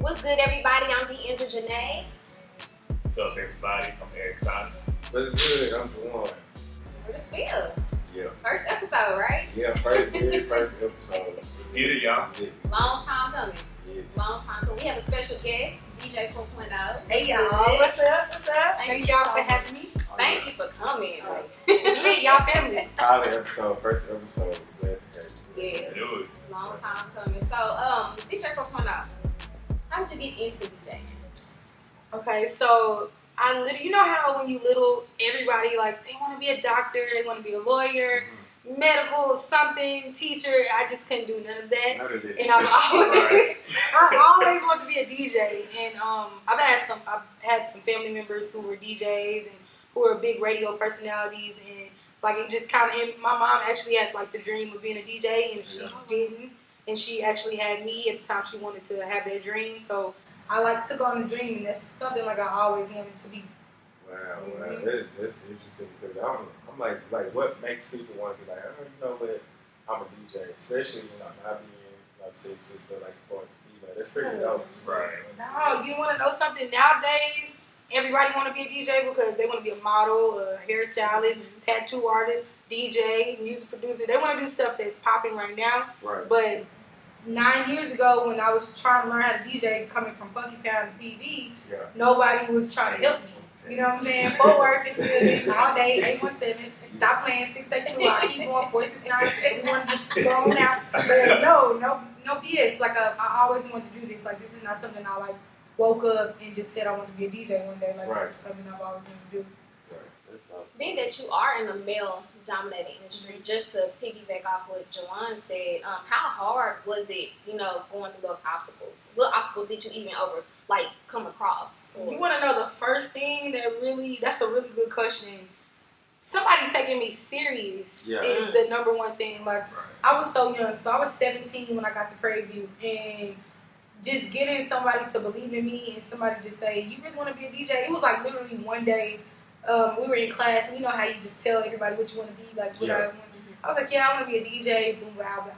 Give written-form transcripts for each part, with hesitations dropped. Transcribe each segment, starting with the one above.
What's good, everybody? I'm Deandra Janae. What's up, everybody? I'm Eric Simon. What's good? I'm Juwan. Where's Phil? Yeah. First episode, right? Yeah, very first episode. Get it, y'all. Yeah. Long time coming. Yes. Long time coming. We have a special guest, DJ 4.0. Hey y'all, what's up? What's up? Thank y'all for having me. Thank you for coming. Meet y'all family. Pilot episode, first episode. Glad to have you. Yes. Do it. Long time coming. So, DJ 4.0, how did you get into DJing? Okay, so I literally, you know how when you little, everybody like they want to be a doctor, they want to be a lawyer, medical, something, teacher. I just couldn't do none of that. None of this. And I've always, Right. I always wanted to be a DJ. And I've had some family members who were DJs and who were big radio personalities, and like it just kind of. My mom actually had like the dream of being a DJ, and she didn't. And she actually had me at the time. She wanted to have that dream, so I like took on the dream, and that's something like I always wanted to be. Wow, that's interesting because I'm like, what makes people want to be like, oh, you know what, I'm a DJ, especially when I'm not being like six, but like as far as the female, that's pretty dope. Right. No, you want to know something? Nowadays, everybody want to be a DJ because they want to be a model, a hairstylist, tattoo artist, DJ, music producer. They want to do stuff that's popping right now. Right. But 9 years ago, when I was trying to learn how to DJ, coming from Funky Town to PV, nobody was trying to help me. You know what I'm saying? For work and all day, 817. Stop playing 682. I keep going 469. We want to just go on out. But no BS. Like I always wanted to do this. Like this is not something I like woke up and just said I want to be a DJ one day. Like this is something I've always wanted to do. Being that you are in a male-dominated industry, just to piggyback off what Jawan said, how hard was it, going through those obstacles? What obstacles did you even come across? You want to know the first thing that's a really good question. Somebody taking me serious is the number one thing. Like, I was so young. So I was 17 when I got to Prairie View. And just getting somebody to believe in me and somebody just say, you really want to be a DJ? It was like literally one day. We were in class, and you know how you just tell everybody what you want to be, like what I want. I was like, I want to be a DJ, boom, blah, blah.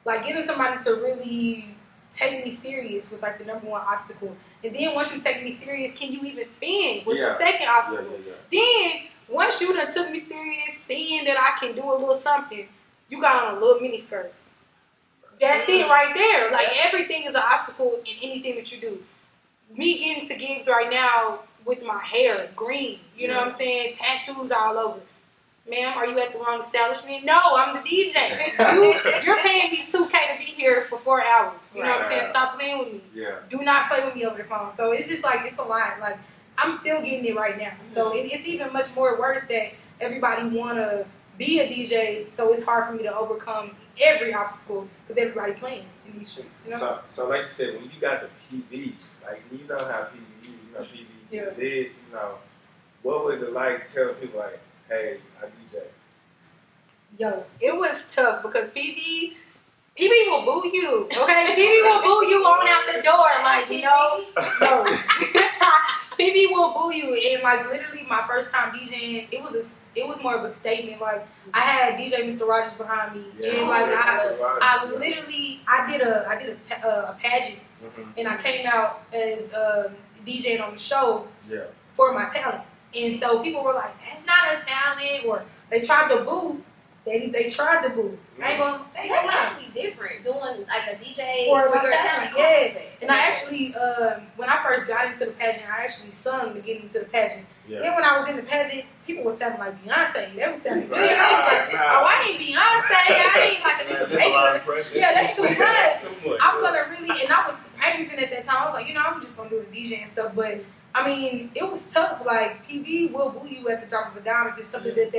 Like getting somebody to really take me serious was like the number one obstacle. And then once you take me serious, can you even spin? Was the second obstacle. Then once you done took me serious, seeing that I can do a little something, you got on a little mini skirt. That's it right there. Like everything is an obstacle in anything that you do. Me getting to gigs right now with my hair green, you know what I'm saying? Tattoos all over. Ma'am, are you at the wrong establishment? No, I'm the DJ. You're paying me $2K to be here for 4 hours. You know what I'm saying? Stop playing with me. Yeah. Do not play with me over the phone. So it's just like, it's a lot. Like, I'm still getting it right now. So it's even much more worse that everybody want to be a DJ, so it's hard for me to overcome every obstacle because everybody playing in these streets. You know? So like you said, when you got the PV, like you know how PV is, PV did, what was it like telling people like, hey, I DJ? Yo, it was tough because PV will boo you, okay? PV will boo you on out the door, like, no. PV will boo you, and like literally my first time DJing, it was more of a statement. Like I had DJ Mr. Rogers behind me, and like I did a pageant, and I came out as DJing on the show for my talent, and so people were like, "That's not a talent," or they tried to boo. They tried to boo. That's actually different, doing like a DJ for your talent. Yeah. And I actually, when I first got into the pageant, I actually sung to get into the pageant. Then when I was in the pageant, people were sounding like Beyonce. They were sounding good. I was like, I ain't Beyonce. I ain't like a new baby. Yeah, that's too much. I'm gonna really, and I was practicing at that time. I was like, I'm just gonna do the DJ and stuff. But I mean, it was tough. Like PV will boo you at the drop of a dime if it's something that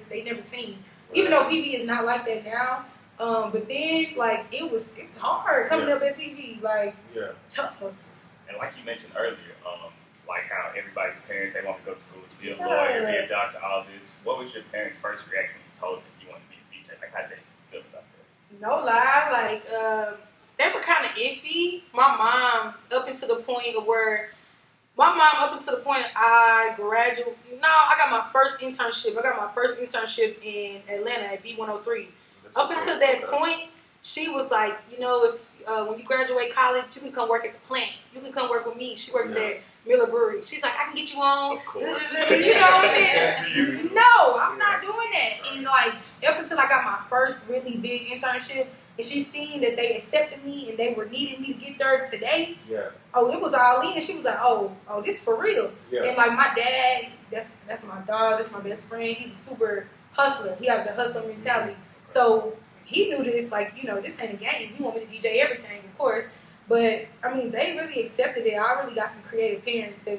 they never seen. Even though PV is not like that now, but then like it was hard coming up at PV, like tough. And like you mentioned earlier, like how everybody's parents, they want to go to school to be a lawyer, be a doctor, all this. What was your parents' first reaction when you told them you wanted to be a DJ? Like how did they feel about that? No lie, like they were kind of iffy. My mom up until the point I graduated. No, I got my first internship. in Atlanta at B103. Up until that point, she was like, you know, if when you graduate college, you can come work at the plant. You can come work with me. She works at Miller Brewery. She's like, I can get you on. Of course. You know what I'm saying? No, I'm not doing that. And like up until I got my first really big internship, and she seen that they accepted me and they were needing me to get there today. Yeah. Oh, it was all in, and she was like, oh, this for real. Yeah. And like my dad, that's my dog. That's my best friend. He's a super hustler. He has the hustler mentality. So he knew this, like, you know, this ain't a game. He want me to DJ everything, of course. But, I mean, they really accepted it. I really got some creative parents that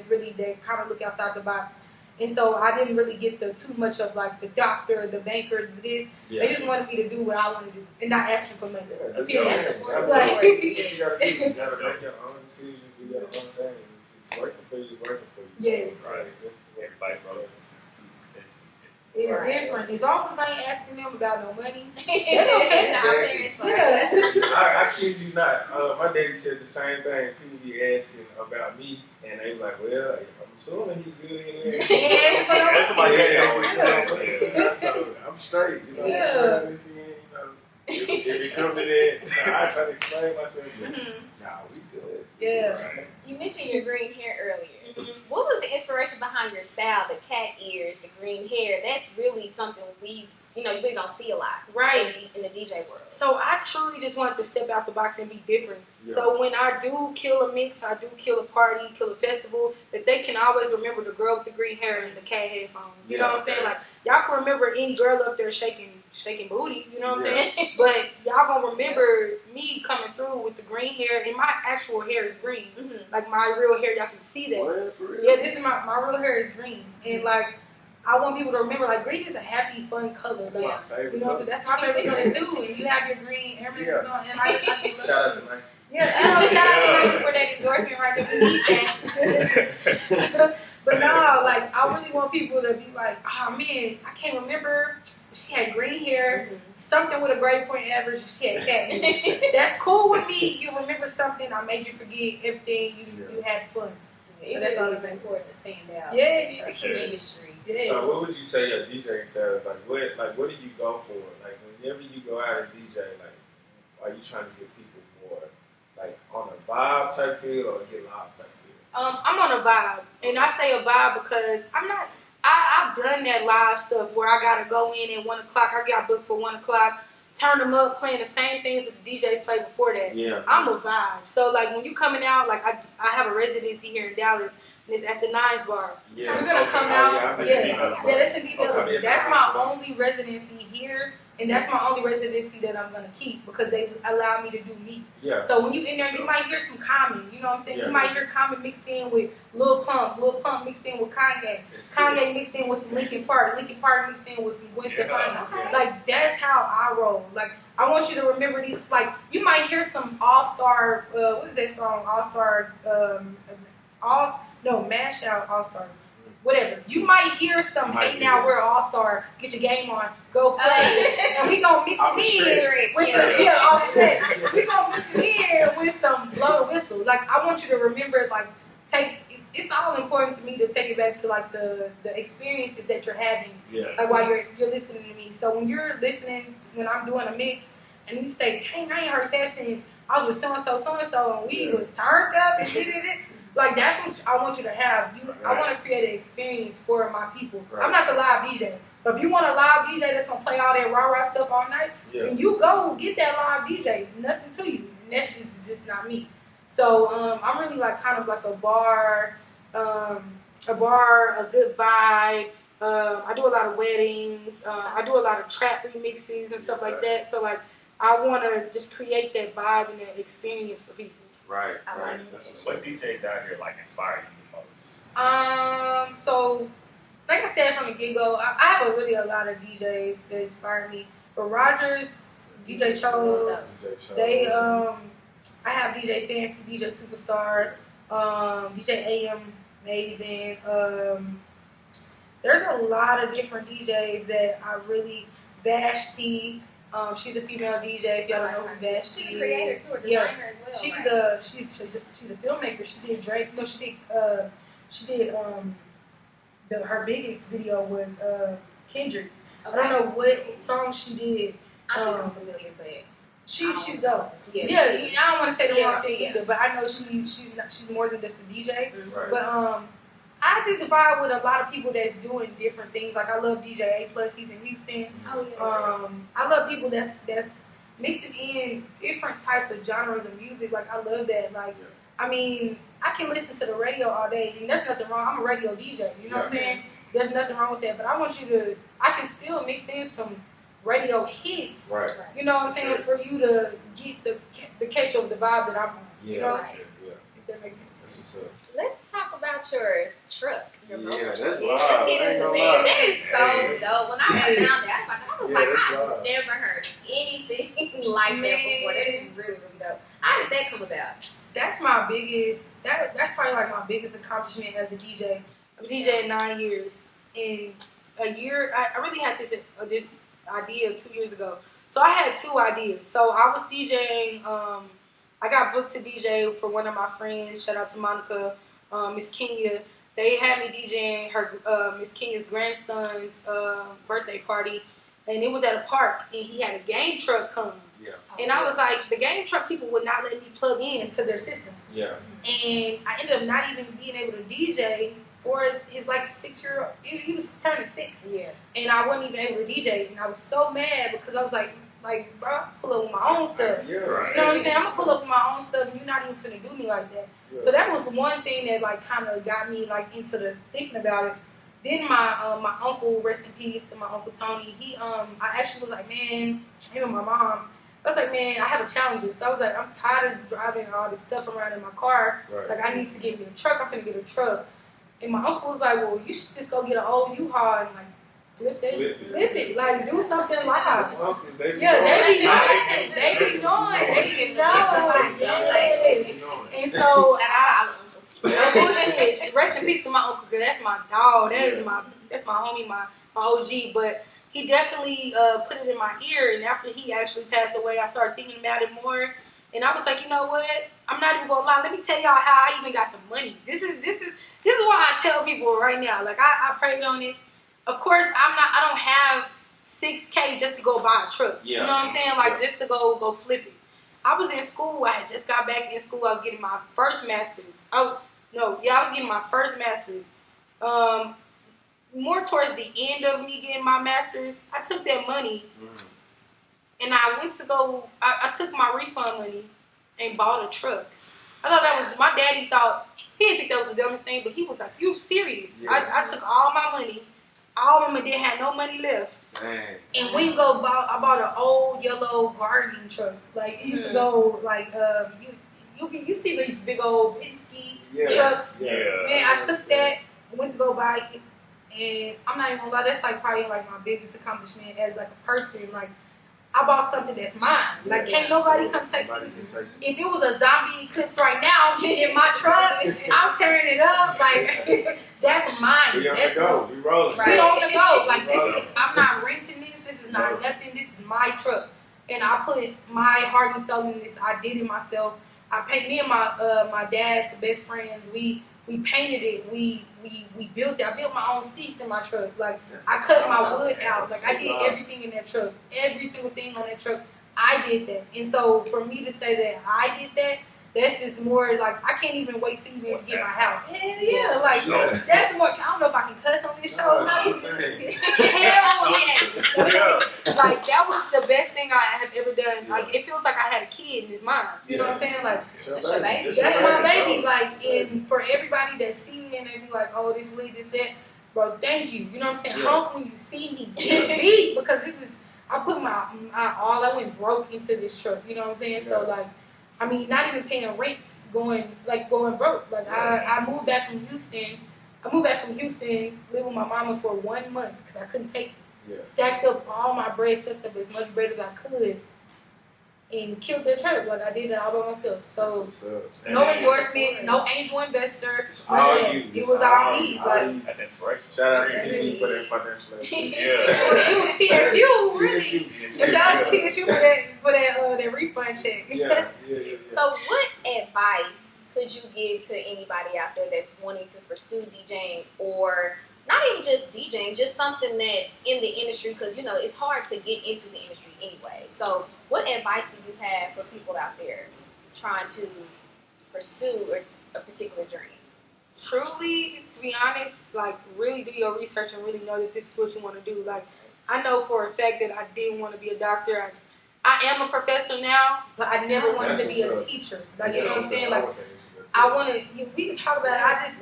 kind of look outside the box. And so I didn't really get too much of, like, the doctor, the banker, this. Yeah. They just wanted me to do what I want to do and not asking for money. Yeah, that's like, you got to make your own decision, do your own thing. It's working for you, it's working for you. Yes. Right. Everybody wrote It's different. As long as I ain't asking them about no money, they don't care. I kid you not. My daddy said the same thing. People be asking about me, and they be like, "Well, I'm assuming he good here." That's somebody else. So I'm straight. You know, I'm straight this year. You know, if it come to that, I try to explain myself. Nah, we good. Yeah. Right. You mentioned your green hair earlier. What was the inspiration behind your style? The cat ears, the green hair. That's really something you really don't see a lot, right, in the DJ world. So I truly just wanted to step out the box and be different. Yeah. So when I do kill a mix, I do kill a party, kill a festival, that they can always remember the girl with the green hair and the cat headphones. You know what I'm saying? Like, y'all can remember any girl up there shaking booty. You know what I'm saying? But y'all gonna remember me coming through with the green hair, and my actual hair is green. Like my real hair, y'all can see that. What? For real? Yeah, this is my real hair is green, and like, I want people to remember, like, green is a happy, fun color. That's my favorite. You know, so that's my favorite color too. And you have your green everything on, and I shout out to Mike. Yeah, shout out to Mike for that endorsement right there. We need that. But no, like, I really want people to be like, oh man, I can't remember. She had green hair, something with a grade point average. She had cat ears. That's cool with me. You remember something. I made you forget everything. You had fun. So that's all that's important to stand out. Yeah, it's an industry. Yes. So what would you say your DJing style is? Like what do you go for? Like whenever you go out and DJ, like are you trying to get people more like on a vibe type feel or get live type feel? I'm on a vibe, and I say a vibe because I've done that live stuff where I gotta go in at 1 o'clock. I got booked for 1 o'clock. Turn them up, playing the same things that the DJs played before that. Yeah. I'm a vibe. So like when you coming out, like I have a residency here in Dallas, and it's at the Nines Bar. Yeah. We're gonna come out. That's in Okay. That's my only residency here, and that's my only residency that I'm gonna keep because they allow me to do me. Yeah. So when you in there, you might hear some Common. You know what I'm saying? Yeah. You might hear Common mixed in with Lil Pump mixed in with Kanye, Kanye mixed in with some Linkin Park mixed in with some Gwen Stefani. Okay. Like that's how I roll. Like I want you to remember these. Like you might hear some All Star. What is that song? All Star. Mash Out All Star. Whatever. You might hear some, hey now we're All Star, get your game on, go play. And we gonna mix it in with some, we gonna mix it in with some blow the whistle. Like I want you to remember, like it's all important to me to take it back to like the experiences that you're having. Yeah. Like while you're listening to me. So when you're listening, when I'm doing a mix, and you say, dang, I ain't heard that since I was with so and so, and we was turned up and did it. Like, that's what I want you to have. I want to create an experience for my people. Right. I'm not the live DJ. So if you want a live DJ that's going to play all that rah-rah stuff all night, then you go get that live DJ. Nothing to you. And that's just not me. So I'm really like kind of like a bar, a good vibe. I do a lot of weddings. I do a lot of trap remixes and stuff like that. So, like, I want to just create that vibe and that experience for people. Right. What DJs out here like inspire you the most? So like I said from the get-go, I have a lot of DJs that inspire me. But Rogers, DJ Chose, they I have DJ Fancy, DJ Superstar, DJ AM Amazing. There's a lot of different DJs that I really Vashti. She's a female DJ. If y'all don't know who Vashti is, she's a creator too, a designer as well. She's a filmmaker. She did Drake. No, she did her biggest video was Kendrick's. Okay. I don't know what song she did. I think I'm familiar, but She's dope. Yeah, I don't want to say the wrong thing yeah. either, but I know she's more than just a DJ. Right. But I just vibe with a lot of people that's doing different things. Like I love DJ A Plus, he's in Houston. Oh yeah. I love people that's mixing in different types of genres of music. Like I love that. Like I mean, I can listen to the radio all day, and there's nothing wrong. I'm a radio DJ. You know what I'm saying? There's nothing wrong with that. But I want you to. I can still mix in some radio hits. Right. You know what I'm saying? For you to get the catch of the vibe that I'm on. Yeah. You know? If that makes sense. That's what's up. Let's talk about your truck. Your That's truck. wild. Let's get into that. That is so dope. When I went down there, I was like, I've never heard anything like that before. That is really, really dope. How did that come about? That's my biggest. That's probably like my biggest accomplishment as a DJ. I was DJ 9 years. In a year, I really had this idea 2 years ago. So I had two ideas. So I was DJing. I got booked to DJ for one of my friends. Shout out to Monica, Miss Kenya. They had me DJing her Miss Kenya's grandson's birthday party, and it was at a park. And he had a game truck come. Yeah. And I was like, the game truck people would not let me plug in to their system. Yeah. And I ended up not even being able to DJ for his like 6-year-old. He was turning 6. Yeah. And I wasn't even able to DJ. And I was so mad because I was like, bro, I pull up with my own stuff. Yeah. You know what I'm saying? I'm gonna pull up with my own stuff, and you're not even finna do me like that. Yeah. So that was one thing that like kind of got me like into the thinking about it. Then my uncle, rest in peace to my uncle Tony. He I actually was like, man, him and my mom. I was like, man, I have a challenge. So I was like, I'm tired of driving all this stuff around in my car. Right. Like I need to get me a truck. I'm finna get a truck. And my uncle was like, well, you should just go get an old U-Haul and like flip it, like do something live. They be doing. And so bullshit. Rest in peace to my uncle, because that's my dog. That's my homie, my OG. But he definitely put it in my ear. And after he actually passed away, I started thinking about it more. And I was like, you know what? I'm not even gonna lie. Let me tell y'all how I even got the money. This is why I tell people right now. Like I prayed on it. Of course, I don't have $6K just to go buy a truck. Yeah. You know what I'm saying? Like just to go flip it. I was in school. I had just got back in school. I was getting my first master's. I was getting my first master's. More towards the end of me getting my master's, I took that money and I went to go. I took my refund money and bought a truck. I thought that was, my daddy thought, he didn't think that was the dumbest thing, but he was like, you serious? Yeah. I took all my money. All of them didn't have no money left. Dang. And I bought an old yellow gardening truck. Like, it used to go, like, you see these big old Penske trucks. Yeah. Man, I took that, went to go buy it, and I'm not even gonna lie, that's like probably like my biggest accomplishment as like a person. Like, I bought something that's mine. Like, can't nobody come take this. If it was a zombie eclipse right now in my truck, I'm tearing it up. Like, that's mine. We on the go. We rolling. We on the go. Like, this is, I'm not renting this. This is not nothing. This is my truck. And I put my heart and soul in this. I did it myself. Me and my dad's best friends, we painted it. We built it. I built my own seats in my truck. Like, I cut my wood out. Like, I did everything in that truck. Every single thing on that truck, I did that. And so for me to say that I did that, that's just more like, I can't even wait to even get my house. Hell yeah. Like, that's more, I don't know if I can cuss on this show. Hell yeah. Like, that was the best thing I have ever done. Like, it feels like I had a kid in his mind. You know what I'm saying? Like, that's my baby. Like, and for everybody that see me and they be like, oh, this lead, this, that. Bro, thank you. You know what I'm saying? Hope when you see me get beat, because this is, I put my all, I went broke into this truck. You know what I'm saying? So, like, I mean, not even paying rent, going broke. Like, I moved back from Houston. Lived with my mama for 1 month because I couldn't take it. Yeah. Stacked up all my bread, stacked up as much bread as I could, and killed that truck. Like, I did it all by myself. So, no endorsement, no angel investor. It was all me. Like, that's inspirational. Shout out to me for that financial aid. It was TSU, really. But shout out to TSU for that refund check. Yeah. So, what advice could you give to anybody out there that's wanting to pursue DJing, or not even just DJing, just something that's in the industry? Because, you know, it's hard to get into the industry anyway. So, what advice do you have for people out there trying to pursue a particular journey? Truly, to be honest, like really do your research and really know that this is what you want to do. Like I know for a fact that I didn't want to be a doctor. I am a professor now, but I never wanted to be a teacher. Like, you know what I'm saying? Like, I want to, we can talk about it. I just,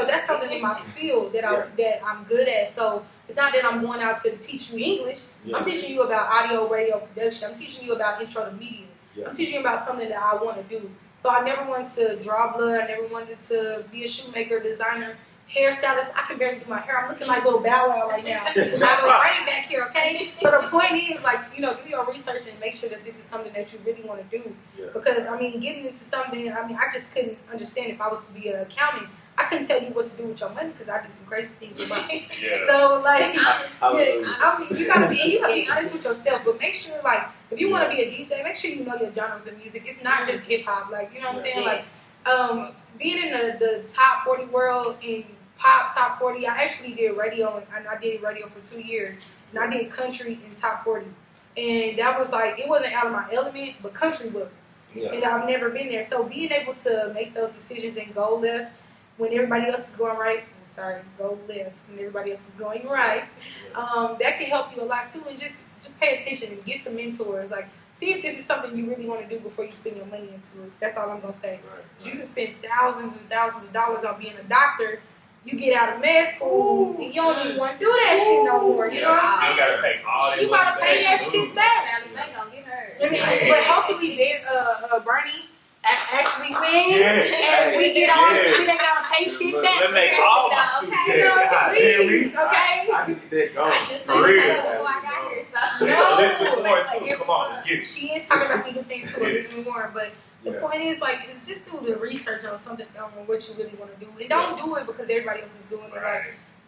that's something in my field that I'm good at. So it's not that I'm going out to teach you English. Yeah. I'm teaching you about audio, radio production. I'm teaching you about intro to media. Yeah. I'm teaching you about something that I want to do. So I never wanted to draw blood. I never wanted to be a shoemaker, designer, hairstylist. I can barely do my hair. I'm looking like little Bow Wow right now. I have a brain back here, okay? So the point is, like, do your research and make sure that this is something that you really want to do. Yeah. Because, getting into something, I just couldn't understand if I was to be an accountant. I couldn't tell you what to do with your money because I do some crazy things with money. Yeah. So, like, you gotta be honest with yourself, but make sure, like, if you want to be a DJ, make sure you know your genres of music. It's not just hip hop, like, you know what I'm saying? Yes. Like, being in the top 40 world in pop top 40, I actually did radio, and I did radio for 2 years, and I did country in top 40, and that was like, it wasn't out of my element, but country was, and I've never been there. So being able to make those decisions and go left when everybody else is going right, go left when everybody else is going right, that can help you a lot too. And just pay attention and get some mentors. Like, see if this is something you really want to do before you spend your money into it. That's all I'm gonna say. Right. You can spend thousands and thousands of dollars on being a doctor. You get out of med school, and you don't even want to do that shit no more. You know what I'm saying? You gotta pay all that. You gotta pay that shit back. But hopefully, Bernie actually wins, and we get on. We ain't gotta pay shit back. Let's make all my please, okay? I can get that going. I just made that before I got here, so come on, let's get it. She is talking about some good things too, Elizabeth Warren, but. The point is, like, it's just do the research on something, on what you really want to do. And don't do it because everybody else is doing it.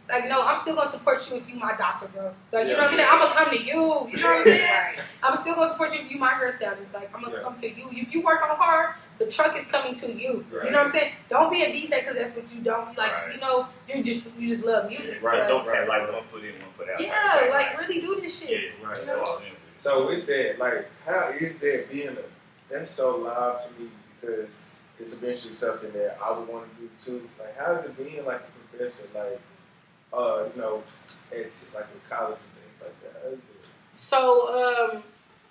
Like, no, I'm still going to support you if you my doctor, bro. Like, you know what I'm saying? I'm going to come to you. You know what I'm saying? I'm still going to support you if you my hairstylist. Like, I'm going to come to you. If you work on cars, the truck is coming to you. You know what I'm saying? Don't be a DJ because that's what you don't. Like, you just love music. Right. Don't have, like, 1 foot in, 1 foot out. Yeah, like, really do this shit. Yeah, right. You know? So with that, like, how is that being that's so loud to me because it's eventually something that I would want to do too. Like, how is it being like a professor, like, it's like in college and things like that? So,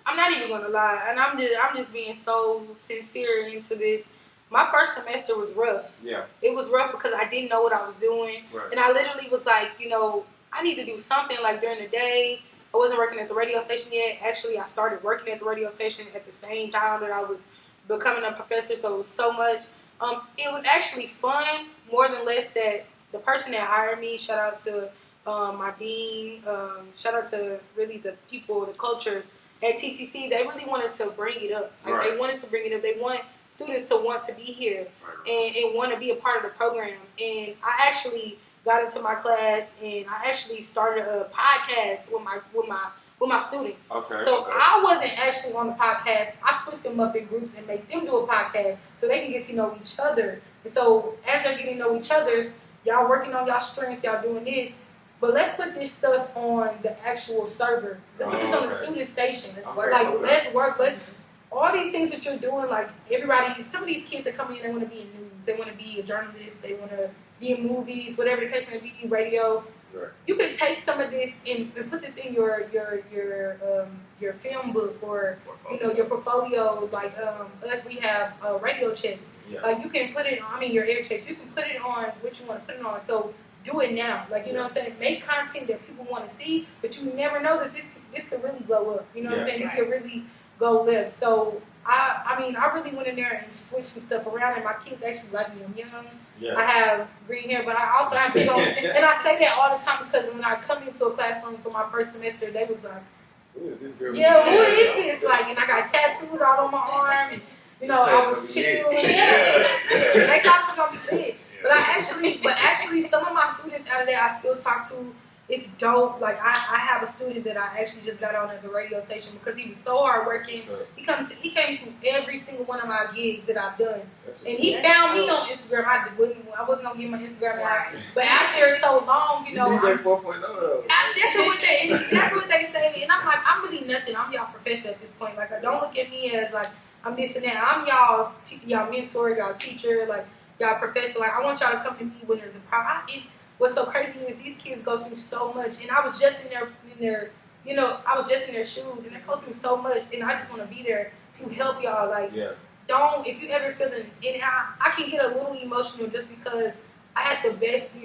I'm not even gonna lie, and I'm just being so sincere into this. My first semester was rough. Yeah. It was rough because I didn't know what I was doing, and I literally was like, I need to do something. Like during the day, I wasn't working at the radio station yet. Actually, I started working at the radio station at the same time that I was becoming a professor, so it was so much. It was actually fun, more than less that the person that hired me, shout out to my dean, shout out to really the people, the culture at TCC, they really wanted to bring it up. Like they wanted to bring it up. They want students to want to be here and want to be a part of the program. And I actually got into my class and I actually started a podcast with my students. I wasn't actually on the podcast. I split them up in groups and make them do a podcast so they can get to know each other. And so as they're getting to know each other, y'all working on y'all strengths, y'all doing this. But let's put this stuff on the actual server. Let's put this on the student station. Let's work. All these things that you're doing, like everybody, some of these kids that come in, they want to be in news. They want to be a journalist. They want to be in movies, whatever the case may be, radio. Right. You can take some of this and put this in your film book or your portfolio. Like us, we have radio checks. Yeah. Like you can put it on. Your air checks. You can put it on what you want to put it on. So do it now. Like you know what I'm saying. Make content that people want to see, but you never know that this could really blow up. You know what I'm saying. This could really go left. So I really went in there and switched some stuff around, and my kids actually like me. I'm young. Yeah. I have green hair, but I also have big old, and I say that all the time because when I come into a classroom for my first semester, they was like, "Who is this girl?" Yeah, who is this? Like, and I got tattoos all on my arm, and I was chill. They thought it was gonna be lit. But actually, some of my students out of there I still talk to. it's dope. Like I have a student that I actually just got on at the radio station because he was so hardworking. He came to every single one of my gigs that I've done, and he found me on Instagram. I wasn't gonna give my Instagram out, but after so long, you know, DJ 4.0. That's what they say, and I'm like, I'm really nothing. I'm y'all professor at this point. Like, don't look at me as like I'm this and that. I'm y'all mentor, y'all teacher, like y'all professor. Like, I want y'all to come to me when there's a problem. What's so crazy is these kids go through so much, and I was just in their, you know, I was just in their shoes, and they go through so much, and I just want to be there to help y'all. Like, don't, if you ever feeling, and I can get a little emotional just because I had the best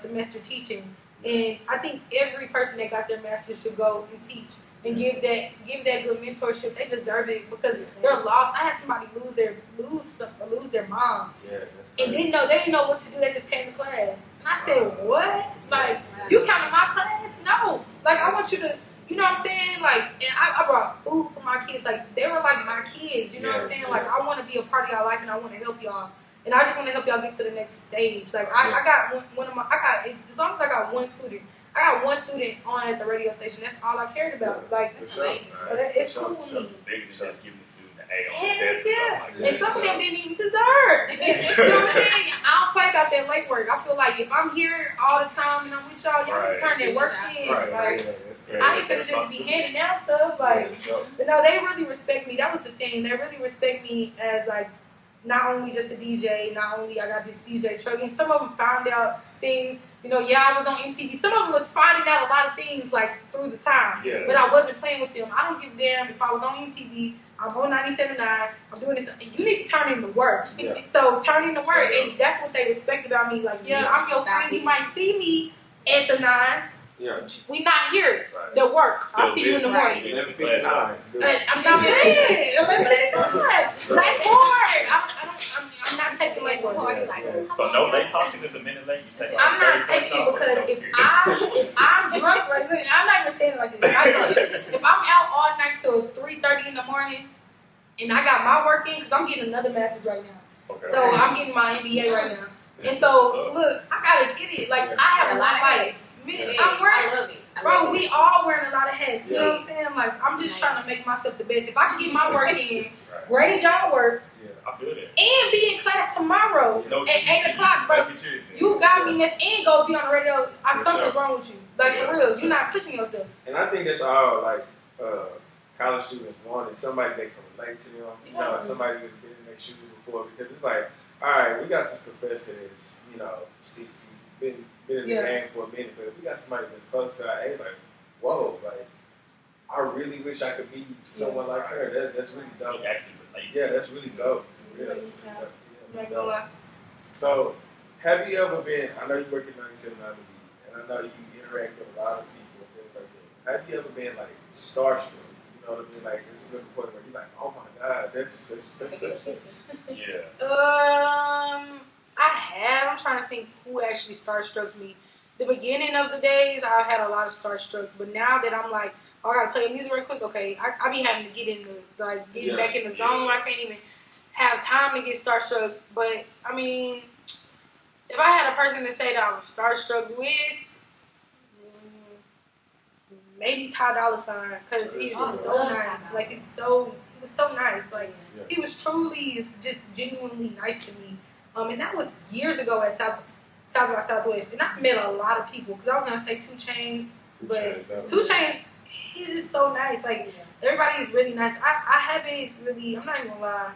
semester teaching, and I think every person that got their master's should go and teach and give that good mentorship. They deserve it because they're lost. I had somebody lose their mom, and they didn't know what to do. They just came to class. And I said, what? Like, you come to my class? No. Like, I want you to, you know what I'm saying? Like, and I brought food for my kids. Like, they were like my kids, you know what I'm saying? Like, I want to be a part of y'all life, and I want to help y'all. And I just want to help y'all get to the next stage. Like, I got as long as I got one student. I got one student on at the radio station. That's all I cared about. Like, that's amazing. So it's cool with me. Bigger than just giving the student an A on the test or something like that. And some of them didn't even deserve. You know what I'm saying? I don't play about that late work. I feel like if I'm here all the time and I'm with y'all can turn that work in. Like, I ain't gonna just be handing out stuff. Like, but no, they really respect me. That was the thing. They really respect me as like not only just a DJ, not only I got this DJ truck, and some of them found out things. You know, I was on MTV. Some of them was finding out a lot of things like through the time, but I wasn't playing with them. I don't give a damn if I was on MTV. I'm on 97.9. I'm doing this. You need to turn into work. So turn into work, and that's what they respect about me. Like, I'm your friend. You might see me at the nines. We not here. The work. I'll see you in the morning. I'm not saying. I'm not taking like party like. So no late posting is a minute late. You take. I'm not taking because if I'm drunk right now, I'm not even saying it like this. If I'm out all night till 3:30 in the morning, and I got my work in, because I'm getting another master's right now. Okay. So I'm getting my MBA right now, and so look, I gotta get it. Like, I have a lot of life. I'm wearing, I love it. Bro, we all wearing a lot of hats. You know what I'm saying? Like, I'm just trying to make myself the best. If I can get my work in, grade y'all work, I feel that. and be in class tomorrow at 8 o'clock, bro. You got me next and go be on the radio. Something's wrong with you. Like, for real. You're not pushing yourself. And I think that's all, like, college students want is somebody that can relate to them. You know, somebody that's been in their shoes before. Because it's like, all right, we got this professor that's, 60, been in the game for a minute, but if we got somebody that's close to our age, like, whoa, like, I really wish I could be someone like her. That's really dope. That's really dope. So, have you ever been, I know you work at 97 and I know you interact with a lot of people and things like that. Have you ever been, like, starstruck? You know what I mean? Like, it's a good point where you're like, oh my God, that's such. Yeah. I have. I'm trying to think who actually starstruck me. The beginning of the days, I had a lot of starstrucks, but now that I'm like, I gotta play music real quick. Okay, I be having to get in the getting back in the zone. I can't even have time to get starstruck. But I mean, if I had a person to say that I was starstruck with, maybe Ty Dolla $ign, because he's just so nice. Like, he was so nice. Like, he was truly just genuinely nice to me. And that was years ago at South by Southwest. And I've met a lot of people, because I was going to say 2 Chainz, but 2 Chainz, he's just so nice. Like, everybody is really nice. I haven't really, I'm not even going to lie,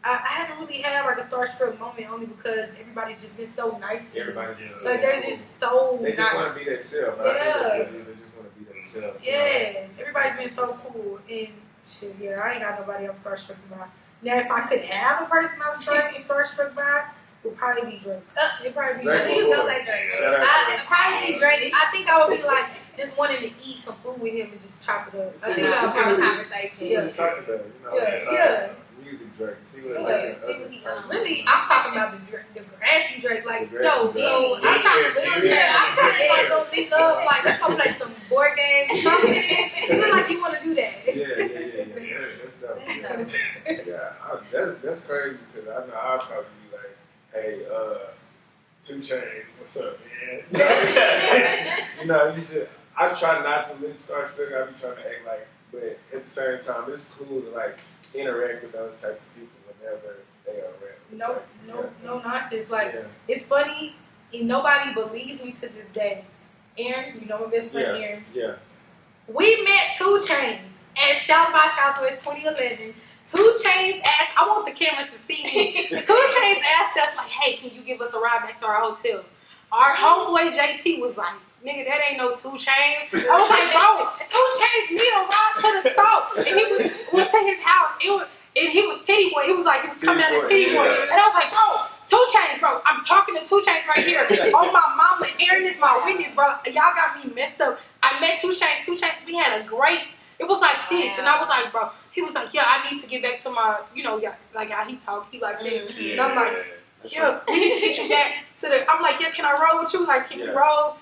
I haven't really had, like, a starstruck moment, only because everybody's just been so nice to me. Like, they're just so nice. They just want to be themselves. I think that's what it is. They just want to be themselves. Yeah. Everybody's been so cool. And, shit, I ain't got nobody I'm starstruck about. Now, if I could have a person I was trying to be starstruck by, it would probably be Drake. It'd probably be Drake. You was gonna say Drake. I'd probably be Drake. I think I would be like just wanting to eat some food with him and just chop it up. I think I would have a conversation. Talk about it. Music Drake. See what he's really, I'm talking about the grassy Drake. Like, yo, so I'm trying to go think of, like, let's go play some board games or something. It's not like you want to do that. Yeah. That's dope. That's crazy because I know I'll probably be like, hey, 2 Chainz, what's up, man? You know, I try not to look starstruck. I be trying to act like, but at the same time, it's cool to like interact with those type of people whenever they are around. No nonsense. Like it's funny, and nobody believes me to this day. Aaron, you know my best friend Aaron. Yeah. We met 2 Chainz at South by Southwest 2011. 2 Chainz asked, I want the cameras to see me. 2 Chainz asked us, like, hey, can you give us a ride back to our hotel? Our homeboy JT was like, nigga, that ain't no 2 Chainz. I was like, bro, 2 Chainz need a ride to the store. And he went to his house. And he was Titty Boy. He was like, he was coming out of Titty Boy. And I was like, bro, 2 Chainz, bro. I'm talking to 2 Chainz right here. Oh, my mama. Aaron is my witness, bro. Y'all got me messed up. I met 2 Chainz. 2 Chainz, we had a great, it was like this. And I was like, bro, he was like, yeah, I need to get back to my, you know, like how he talk. He like this. And I'm like, yeah, we need to get you back to the, I'm like, yeah, can I roll with you? Like, can you roll?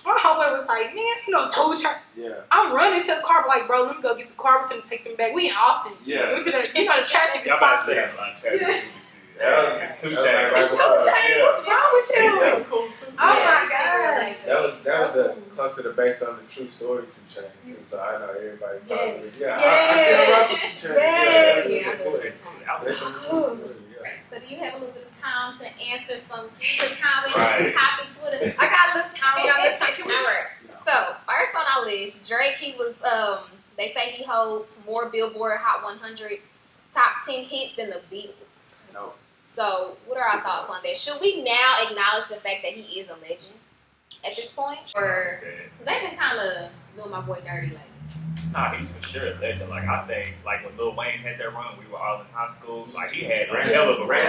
My homeboy was like, man, you know, 2 Chainz. Yeah. I'm running to the car, like, bro, let me go get the car. We're finna take him back. We in Austin. Yeah. We finna, you know, the traffic is Y'all about to popping. say a lot of traffic. It's 2 Chainz. It's 2 Chainz. What's wrong with you? He's so cool too. Oh my God. That was the closer to based on the true story 2 Chainz too. So I know everybody probably. Yes. Yeah. I see a lot of 2 Chainz. So do you have a little bit of time to answer some comments, topics with us? I got a little time. All right. So first on our list, Drake. He was. They say he holds more Billboard Hot 100 top 10 hits than the Beatles. No. So what are our thoughts on that? Should we now acknowledge the fact that he is a legend at this point, or because they've been kind of doing my boy dirty lately? Nah, he's for sure a legend. Like, I think, like, when Lil Wayne had that run, we were all in high school. Like, he had a hell of a run.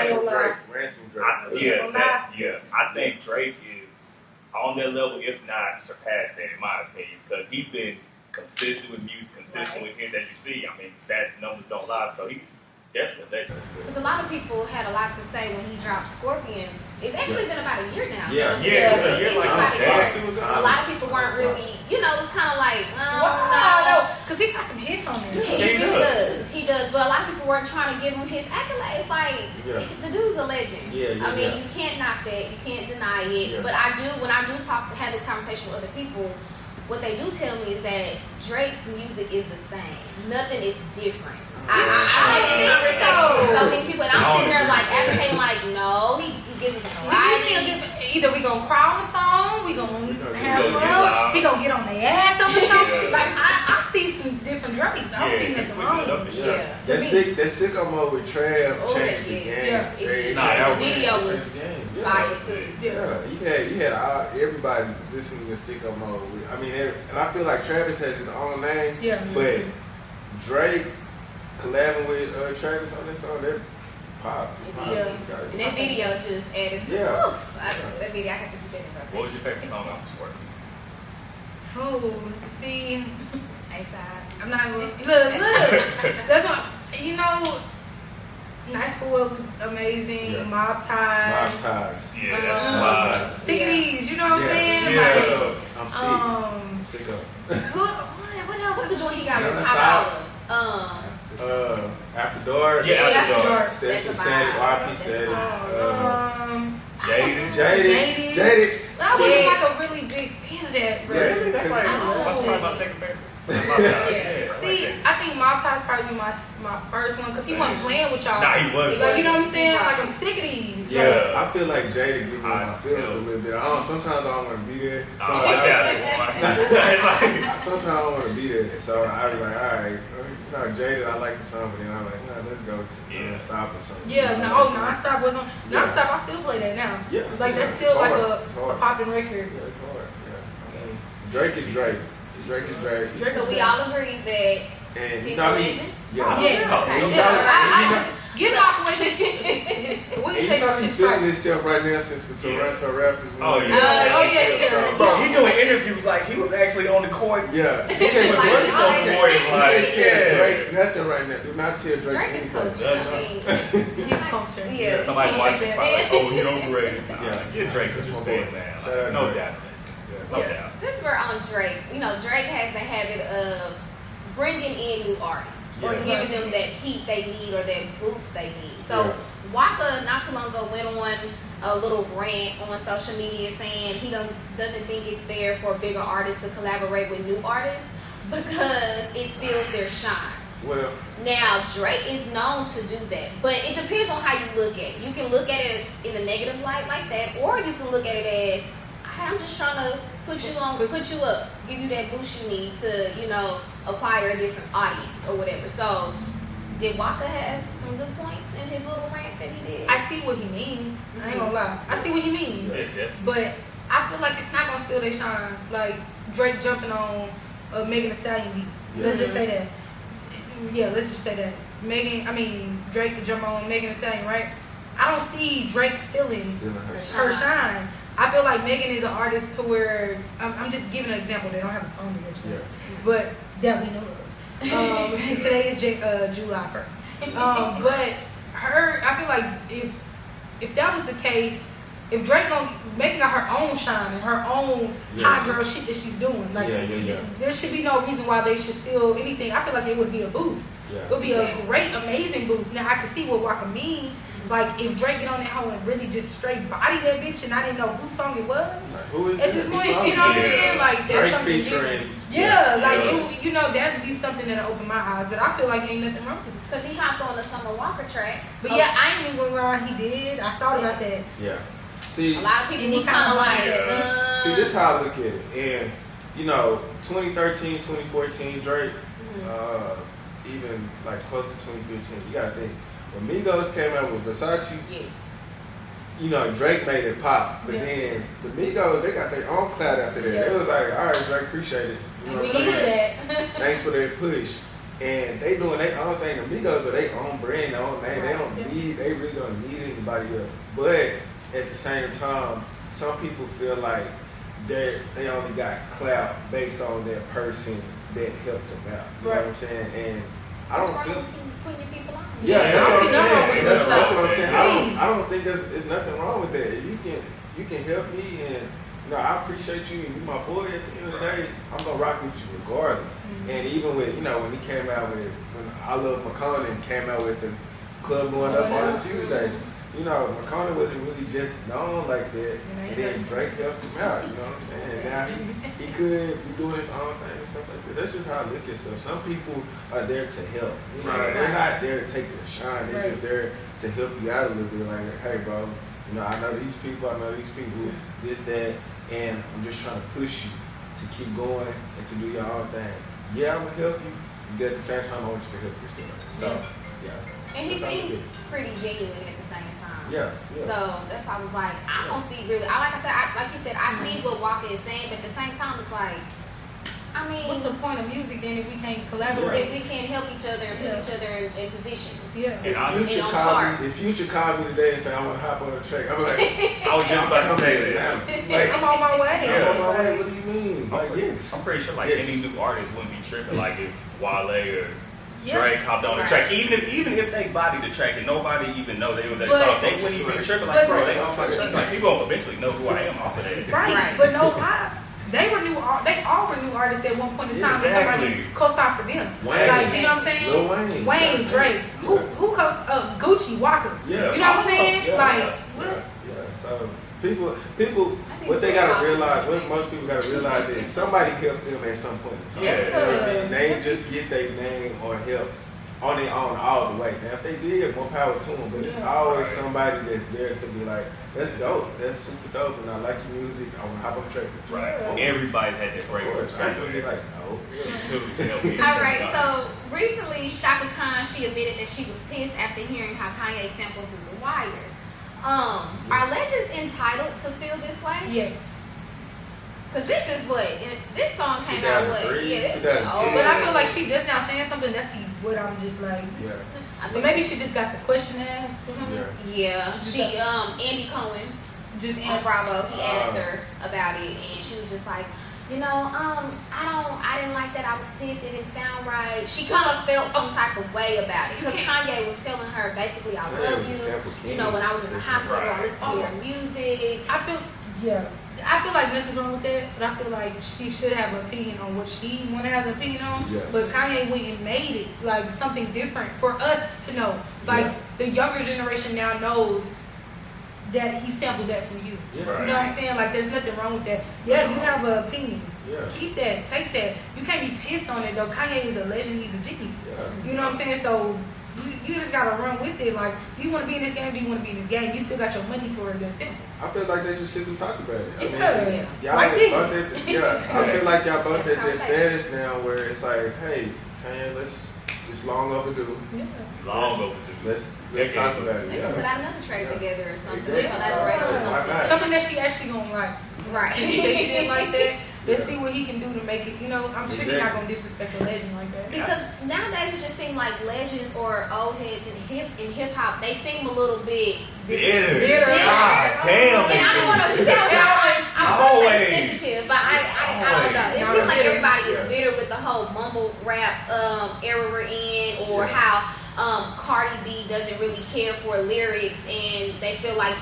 Ransom Drake. I think Drake is on that level, if not surpassed that, in my opinion, because he's been consistent with music, consistent with hits that you see. I mean, stats, numbers don't lie, so he's definitely a legend. Because a lot of people had a lot to say when he dropped Scorpion. It's actually been about a year now. Yeah, a lot of people weren't really, you know, it's kind of like, no. Because he got some hits on there. Yeah, he really does. He does. But a lot of people weren't trying to give him his accolades. Like, the dude's a legend. I mean, you can't knock that. You can't deny it. But when I do have this conversation with other people, what they do tell me is that Drake's music is the same. Nothing is different. I had this conversation with so many people, and I'm sitting there like advocating, like, no, he gives us a variety. Either we gonna cry on the song, we gonna have love, he gonna get on their ass on the song. Like I see some different Drakes. I don't see nothing wrong. That sicko mode with Trav changed the game. The video was fire too. You had everybody listening to sicko mode. I mean, and I feel like Travis has his own name, but Drake collabing with Travis on this song, that pop. And that video just added. That video I have to do that in rotation. What was your favorite song on Squirt? Oh, see, A-side. I'm not gonna look. That's what you know. Nice for What was amazing. Mob Ties. Yeah, that's Sick of These, you know what I'm saying? Yeah. I'm sick of. What else? What's the joint he got with Top Dollar? After Dark. After Dark. Session Static, RP Static. Jaded. I was like a really big fan of that, bro. That's probably my second favorite. See, I think Mob Tie's probably my first one because he wasn't playing with y'all. Nah, he wasn't. Like, you know what I'm saying? Like, I'm sick of these. Yeah, I feel like Jada gives me my feelings a little bit. Sometimes I don't want to be there. Sometimes I don't want to be there. So I be like, all right, you know, Jada, I like the song, but then I'm like, no, let's go to Stop or something. Non-Stop was on. Non-Stop, I still play that now. Yeah. Like, that's still like a popping record. Yeah, it's hard. Yeah. I mean, Drake is Drake. Drake is Drake. So we all agree that he's a legend? Give out away his what do you say? He's feeling himself right now since the Toronto Raptors. Bro, he doing interviews like he was actually on the court. Yeah. He was working on the court. Like, Drake nothing right now. Do not tell Drake. Drake is culture. His culture. Yeah. Somebody watching probably like, oh, you don't grade. Get Drake because you're big, man. No doubt. No doubt. Since we're on Drake, you know, Drake has the habit of bringing in new artists or giving them that heat they need or that boost they need. So Waka not too long ago went on a little rant on social media saying he doesn't think it's fair for bigger artists to collaborate with new artists because it steals their shine. Well, now Drake is known to do that, but it depends on how you look at it. You can look at it in a negative light like that, or you can look at it as, hey, I'm just trying to put you up, give you that boost you need to, acquire a different audience or whatever. So, did Waka have some good points in his little rant that he did? I see what he means. I ain't gonna lie. I see what he means. Yeah. But I feel like it's not gonna steal their shine. Like Drake jumping on a Megan Thee Stallion beat. Yeah. Let's just say that. Yeah, let's just say that. Drake could jump on Megan Thee Stallion, right? I don't see Drake stealing her shine. I feel like Megan is an artist to where I'm just giving an example. They don't have a song together, Yeah. but that we know of. Today is July 1st. But I feel like if that was the case, if Drake making her own shine and her own hot girl shit that she's doing, like there should be no reason why they should steal anything. I feel like it would be a boost. Yeah. It would be a great, amazing boost. Now I can see what Waka mean. Like if Drake get on that hoe and really just straight body that bitch and I didn't know whose song it was. Like, who is at this point, you know what I'm saying? Like that's Drake something featuring. that'd be something that'll open my eyes. But I feel like ain't nothing wrong with it. Because he hopped on the Summer Walker track. But yeah, I ain't even gonna lie, he did. I thought about that. Yeah. See, a lot of people was kind of like, see, this is how I look at it. And 2013, 2014, Drake, even like close to 2015, you gotta think. When Migos came out with Versace, Drake made it pop. But then the Migos, they got their own clout after that. They was like, all right, Drake, appreciate it. We needed that. Thanks for that push. And they doing their own thing. The Migos are their own brand, their own name. They really don't need anybody else. But at the same time, some people feel like they only got clout based on that person that helped them out. You know what I'm saying? And I don't feel putting your people on. Yeah, that's what I'm saying. That's what I'm saying. I don't think there's nothing wrong with that. If you can help me, and I appreciate you, and you my boy. At the end of the day, I'm gonna rock with you regardless. Mm-hmm. And even with when he came out with when I Love McConnell came out with the club going up on a Tuesday. McConnell wasn't really just known like that, and then Drake helped him out. You know what I'm saying? Now he could be doing his own thing and stuff like that. That's just how I look at stuff. Some people are there to help. They're not there to take their shine. They're just there to help you out a little bit. Like, hey, bro, I know these people, this, that, and I'm just trying to push you to keep going and to do your own thing. Yeah, I'm gonna help you, but at the same time, I want you to help yourself. So, yeah. And he seems pretty genuine at the same time. Yeah. So that's why I was like, I don't see really. Like you said, I see what Walker is saying, but at the same time, it's like, I mean, what's the point of music then if we can't collaborate? If we can't help each other and put each other in positions. Yeah. If Future called me today and said I want to hop on a track, I'm like, I was just about to say that. I'm on my way. I'm on my way. What do you mean? I'm pretty sure any new artist wouldn't be tripping like if Wale or Drake hopped on the track. Even if they bodied the track and nobody even knows that it was their song, they wouldn't even be tripping like, bro, they gonna try to track. Like, people gonna eventually know who I am off of that. Right. But they all were new artists at one point in time. Exactly. Somebody co-signed for them. Wayne. Like, you know what I'm saying? Lil Wayne, Drake. Who Gucci, Waka. Yeah. You know what I'm saying? So people, what they gotta realize, what most people gotta realize is somebody helped them at some point in time. Yeah. They ain't just get their name or help on their own all the way. Now, if they did, more power to them. But it's always somebody that's there to be like, that's dope. That's super dope. And I like your music. I want to hop on the track with you. Right. Everybody's had that break. All right. So recently, Chaka Khan, she admitted that she was pissed after hearing how Kanye sampled through The Wire. Are legends entitled to feel this way? Yes. Because this song came out what? Yeah, this is old. But I feel like she just now saying something. That's what I'm just like. Yeah. But maybe she just got the question asked or something. Yeah. She Andy Cohen just on Bravo. He asked her about it, and she was just like, I didn't like that. I was pissed. It didn't sound right. She kind of felt some type of way about it because Kanye was telling her basically, I love you. When I was in the hospital, I listened to your music. I feel I feel like nothing's wrong with that, but I feel like she should have an opinion on what she want to have an opinion on. Yeah. But Kanye went and made it like something different for us to know. Like the younger generation now knows that he sampled that from you. Yeah. You know what I'm saying? Like there's nothing wrong with that. Yeah, you have an opinion. Yeah. Keep that, take that. You can't be pissed on it though. Kanye is a legend, he's a genius. Yeah. You know what I'm saying? So you just gotta run with it. Like, do you wanna be in this game? Do you wanna be in this game? You still got your money for it, that's simple. I feel like they should sit and talk about it. I mean, Yeah. y'all Like this. both at the, I feel like y'all both at that status now where it's like, hey, Kanye, it's long overdue. Yeah. Long overdue. Let's Yeah, talk about it. They Yeah. can put out another trade together or something. Exactly. Collaborate on Why something. not? Something that she actually gonna like. Right. She said she didn't like that. Let's Yeah. see what he can do to make it. You know, I'm sure he's not gonna disrespect a legend like that. Because nowadays it just seems like legends or old heads in hip hop, they seem a little bit Bitter. Bitter. God damn. And I don't want to sound Always. sensitive, but I don't know. It seems like everybody is bitter with the whole mumble rap era we're in, or how Cardi B doesn't really care for lyrics, and they feel like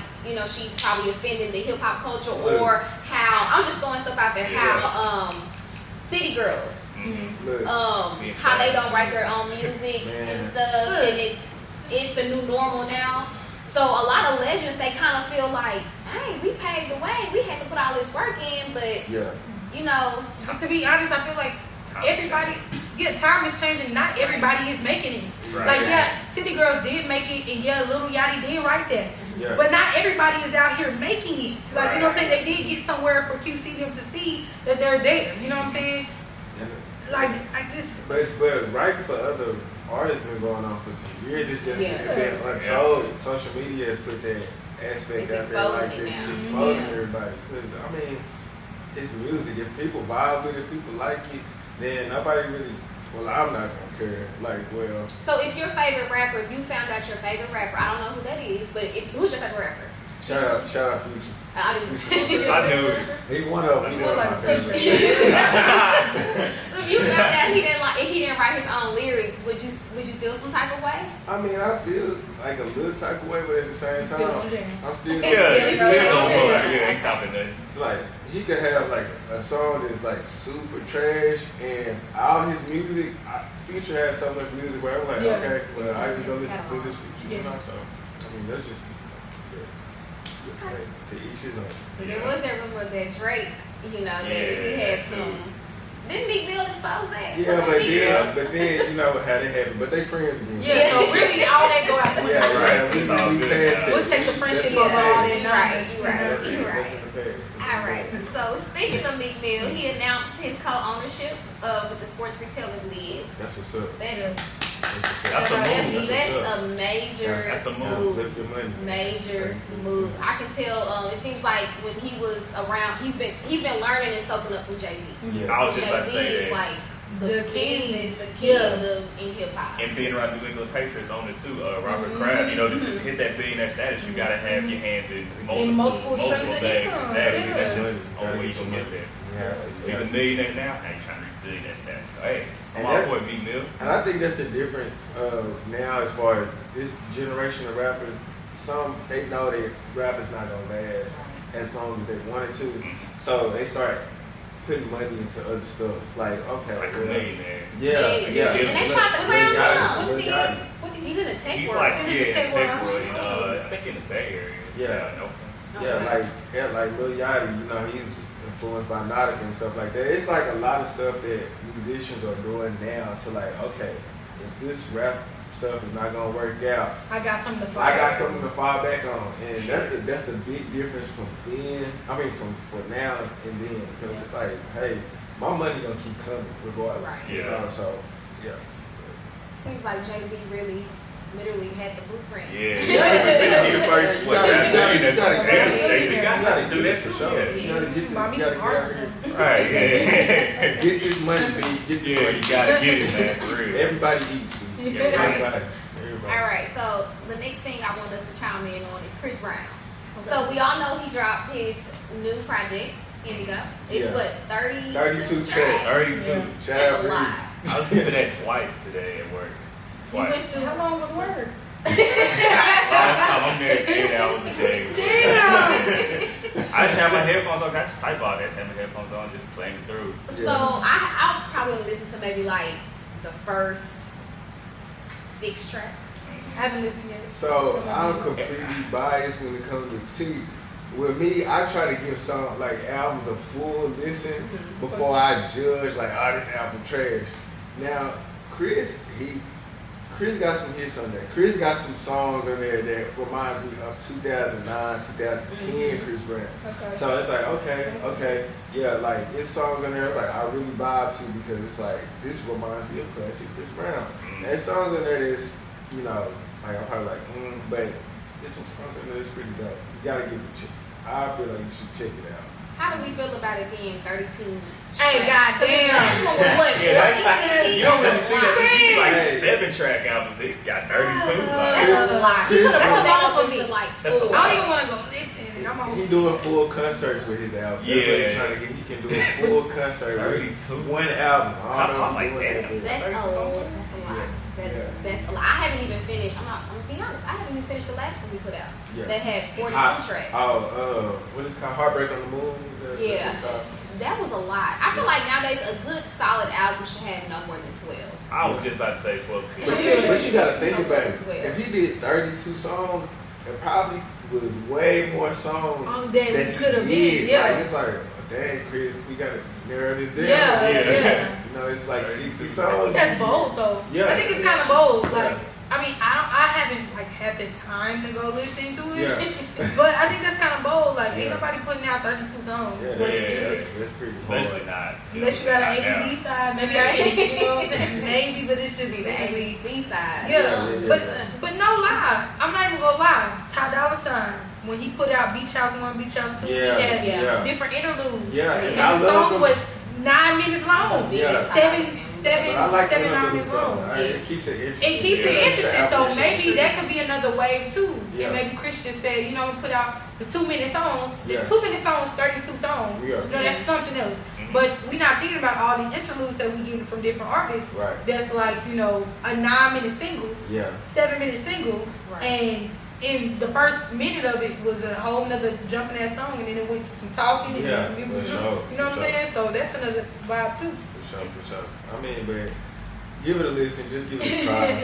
she's probably offending the hip hop culture, or how I'm just throwing stuff out there. How City Girls, Look, how they don't write their own music and stuff, and it's the new normal now. So a lot of legends, they kind of feel like, hey, we paved the way. We had to put all this work in, but To be honest, I feel like everybody, time is changing. Not everybody is making it. Right. Like, City Girls did make it, and Lil Yachty did write that. Yeah. But not everybody is out here making it. So, like, you know what I'm saying? They did get somewhere for QC them to see that they're there. You know what I'm saying? Like, I just... But writing for other artists been going on for some years. It's just Yeah. been untold. Social media has put that aspect It's out there like exposing it this. now. It's exposing everybody. Because, I mean, it's music. If people vibe with it, people like it, then nobody really... Well, I'm not gonna care. Like, well... So if your favorite rapper, if you found out your favorite rapper, I don't know who that is, but who's your favorite rapper? Shout out Future. I didn't. I knew it. He one of my So favorites. if you found out if he didn't write his own lyrics, would you feel some type of way? I mean, I feel like a little type of way, but at the same Still time, on jam. I'm still... It's Yeah, still on board. yeah. Yeah, ain't stopping nothing. Like, he could have like a song that's like super trash, and all his music, Future has so much music where I'm like, okay, well, I just go listen to this Future, so, I mean, that's just, to each his own. There was that rumor that Drake, that he had some. Didn't Meek Mill expose that? Yeah, but then, how they have it, but they friends again. Yeah, so really all that go out the window. Right. we It's all passed good. that. We'll take the friendship That's over all in the that. Right, you're right. That's in You're right. the past. All right. So speaking of Meek Mill, he announced his co-ownership with the Sports Retailing League. That's what's up. That's a move. That's a major That's a move. move. Flip your money. Major move. I can tell. It seems like when he was around, he's been learning and soaking up from Jay-Z. Yeah. I was just about to Jay-Z say is that. like the The king. business, the king in hip hop. And being around New England Patriots on it too, Robert Kraft, to hit that billionaire status, you gotta have your hands in multiple streams of things. income. Exactly. Yeah. That's just the only way you can get there. Yeah. He's a millionaire now. I ain't trying to reach billionaire status. So hey, I'm And all that- for it, Meek Mill. And I think that's the difference now as far as this generation of rappers. They know that rap is not gonna last as long as they wanted to, so they start putting money into other stuff. Like, okay, Like a well, millionaire. yeah. And they tried to clear him up. Lil Yachty. He's in the tech He's world. like, He's in in the tech tech world. world. I think in the Bay Area. Yeah. No. like Lil Yachty, he's influenced by Nautica and stuff like that. It's like a lot of stuff that musicians are doing now to like, okay, if this rap stuff is not gonna work out, I got something to I got something to fall back on, and that's the big difference from then. I mean, from for now and then, because it's like, hey, my money gonna keep coming regardless. Right. Yeah. So, yeah. Seems like Jay-Z really, literally had the blueprint. Yeah. He the first You gotta- billionaire. you gotta- Damn, Jay-Z You got gotta to do that for too. sure. Yeah. You gotta get this, Buy me you gotta some get out art. here. Right. Yeah. Get this money, B. Get this Yeah, money. you gotta get it, man. For real. Everybody eats. B. Yeah, Everybody. All right, so the next thing I want us to chime in on is Chris Brown. So we all know he dropped his new project, Indigo. It's Yeah. what, 32 32 tracks? tracks. 32. Yeah. Shout That's out a lot. Breeze. I listened to that twice today at work. You went Twice. through How long was work? All the time I'm there 8 hours a day. Damn. I just have my headphones on song, I just type all that, have my headphones on, just playing it through. So I'll probably listen to maybe like the first 6 tracks. I haven't listened yet. So I'm completely biased when it comes to with me, I try to give albums a full listen before I judge this album trash. Now Chris got some hits on there. Chris got some songs on there that reminds me of 2009, 2010 Chris Brown. Okay. So it's like, okay, yeah, his songs on there, I really vibe to because it's this reminds me of classic Chris Brown. There's songs in there that's, I'm probably but there's some songs in there that's pretty dope. You gotta give it a check. I feel like you should check it out. How do we feel about it being 32? Hey, goddamn. That's what was what? You don't really see that. You see 7-track albums, it got 32. That's a lot. That's a lot for me. That's a lot. I don't even want to go listen. He doing full concerts with his album. That's what he's trying to get. He can do a full concert 32. with one album. I was like, damn. That's a lot. That's a lot. I haven't even finished. I'm gonna be honest. I haven't even finished the last one we put out. That had 42 tracks. What is it called? Heartbreak on the Moon. That was a lot. I feel like nowadays a good solid album should have no more than 12. I was just about to say 12. But you gotta think about it. If he did 32 songs, it probably was way more songs than he could have been. Yeah. It's dang, Chris, we gotta narrow this down. Yeah. It's 60 songs. That's bold though. Yeah. I think it's kind of bold. I haven't had the time to go listen to it, but I think that's kind of bold. Ain't nobody putting out 32 songs. That's pretty Especially not. Unless you got an A and B side, maybe you know what I'm saying? Maybe, but it's just the A B C side. But no lie, I'm not even gonna lie. Ty Dolla $ign, when he put out Beach House 1, Beach House 2, he had different interludes. And the songs was 9 minutes long. 7, 9 minutes long. It keeps it interesting. It keeps it interesting. So maybe that could be another wave too. And maybe Chris just said, we put out the 2-minute songs. The 2-minute songs, 32 songs. That's something else. But we're not thinking about all the interludes that we get from different artists. Right. That's a 9-minute single, 7-minute single, and in the first minute of it was a whole nother jumping ass song, and then it went to some talking. And you know what I'm saying? So that's another vibe too. For sure. I mean, but give it a listen. Just give it a try. I'm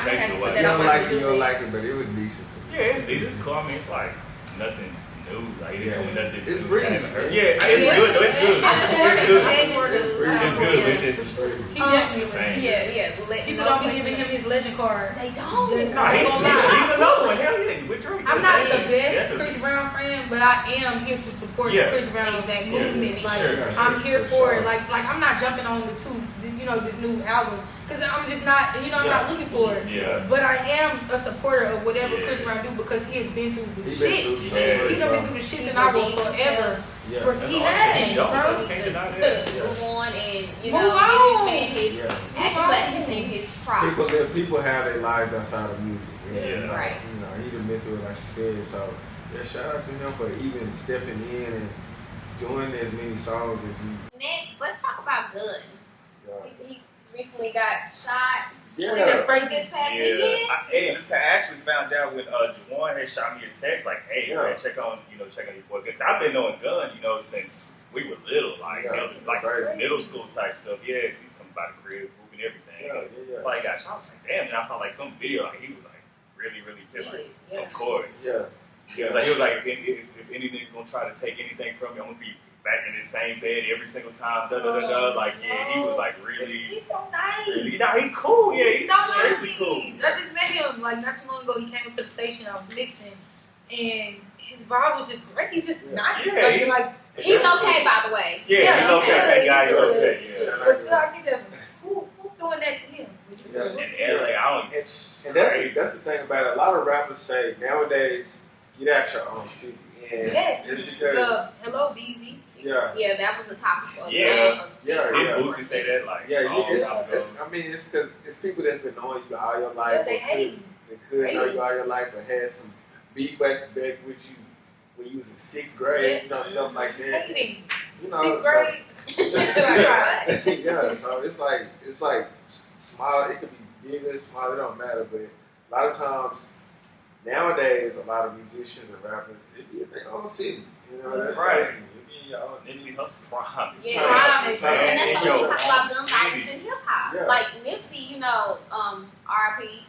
gonna have to put You that on my you to-do don't list. like it, but it was decent. It's cool. I mean, it's nothing new. It didn't come with nothing It's new. breezy. It's good though. It's good. It's good. It's just He definitely same. people don't be giving him his legend card. They don't. He's another one. Hell yeah, with Drake. I'm not the best Chris Brown friend, but I am here to support the Chris Brown movement. I'm here for it. I'm not jumping on the this new album because I'm just not, I'm not looking for it. Yeah. But I am a supporter of whatever Chris Brown do because he has been through the shit. He's been through the shit since I wrote forever. He has, bro. Move on and Move on. give this man his props. People have their lives outside of music. Right. He done been through it, like she said. So shout out to him for even stepping in and doing as many songs as he. Next, let's talk about Gunn. He recently got shot. Yeah. This past weekend. I actually found out when Juwan had shot me a text hey, man, check on your boy. Because I've been knowing Gunn, since we were little, middle school type stuff. Yeah, he's coming by the crib, moving everything. So he got shot. I was like, damn. And I saw some video, he was really, really pissed. Of course. Yeah. He was like, if any nigga gonna try to take anything from me, I'm gonna be back in the same bed every single time. He was really. He's so nice. Really, he's cool. Yeah, he's so nice. really cool. I just met him not too long ago. He came to the station I was mixing, and his vibe was just great. He's just nice. Yeah, he's okay, by the way. Yeah, he's okay. That guy is okay. Yeah. But still, I think who's doing that to him? In LA, I don't. And that's the thing about it. A lot of rappers say nowadays, get out your own city. And it's because hello, BZ. Yeah, that was the topic of Did Boosie say that? it's because it's people that's been knowing you all your life. They hate. They could know you all your life or had some beat back with you when you was in 6th grade, stuff like that. Hating. 6th grade. So it's like small. It could be bigger, small. It don't matter. But a lot of times nowadays, a lot of musicians and rappers, it be in their own city. You know, that's Right. crazy. It be y'all. Nipsey Hussle prime. Yeah. Prime. And that's in what your we talk about gun city. violence in hip hop. Yeah. Like Nipsey, you know, R.I.P.